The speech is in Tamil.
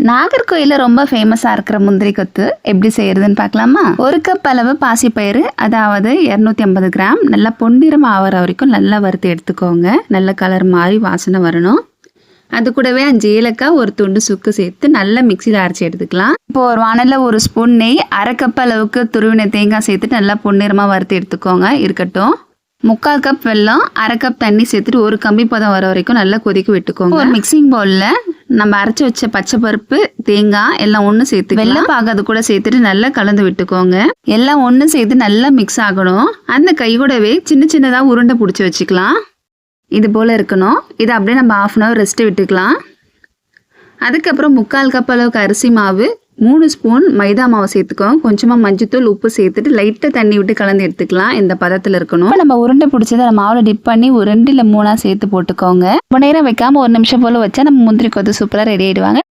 நாகர்கோயிலில் ரொம்ப ஃபேமஸாக இருக்கிற முந்திரி கொத்து எப்படி செய்கிறதுன்னு பார்க்கலாமா? 1 கப் அளவு பாசிப்பயிறு, அதாவது 250 கிராம், நல்லா பொன்னிறம் ஆகிற வரைக்கும் நல்லா வறுத்து எடுத்துக்கோங்க. நல்ல கலர் மாதிரி வாசனை வரணும். அது கூடவே 5 ஏலக்காய், ஒரு துண்டு சுக்கு சேர்த்து நல்லா மிக்சியில் அரைச்சி எடுத்துக்கலாம். இப்போ ஒரு வானலில் 1 ஸ்பூன் நெய், 1/2 கப் அளவுக்கு துருவின தேங்காய் சேர்த்துட்டு நல்லா பொன்னிறமாக வறுத்து எடுத்துக்கோங்க. இருக்கட்டும். 3/4 கப் வெல்லம், 1/2 கப் தண்ணி சேர்த்துட்டு ஒரு கம்பி பதம் வர வரைக்கும் நல்லா கொதிக்க விட்டுக்கோங்க. ஒரு மிக்சிங் பவுலில் நம்ம அரைச்சி வச்ச பச்சை பருப்பு, தேங்காய் எல்லாம் ஒன்று சேர்த்து வெல்லம் பாகு அது கூட சேர்த்துட்டு நல்லா கலந்து விட்டுக்கோங்க. எல்லாம் ஒன்று சேர்த்து நல்லா மிக்ஸ் ஆகணும். அந்த கை கூடவே சின்ன சின்னதாக உருண்டை பிடிச்சி வச்சுக்கலாம். இது போல் இருக்கணும். இதை அப்படியே நம்ம 1/2 hour ரெஸ்ட்டு விட்டுக்கலாம். அதுக்கப்புறம் 3/4 கப் அளவுக்கு அரிசி மாவு, 3 ஸ்பூன் மைதா மாவு சேர்த்துக்கோங்க. கொஞ்சமாக மஞ்சத்தூள், உப்பு சேர்த்துட்டு லைட்டாக தண்ணி விட்டு கலந்து எடுத்துக்கலாம். இந்த பதத்தில் இருக்கணும். இப்போ நம்ம உருண்டை பிடிச்சதை நம்ம மாவில் டிப் பண்ணி ஒரு 2 இல்லை 3 சேர்த்து போட்டுக்கோங்க. ரொம்ப நேரம் வைக்காமல் 1 நிமிஷம் போல் வச்சா நம்ம முந்திரி கொத்து சூப்பராக ரெடி ஆகிடுவாங்க.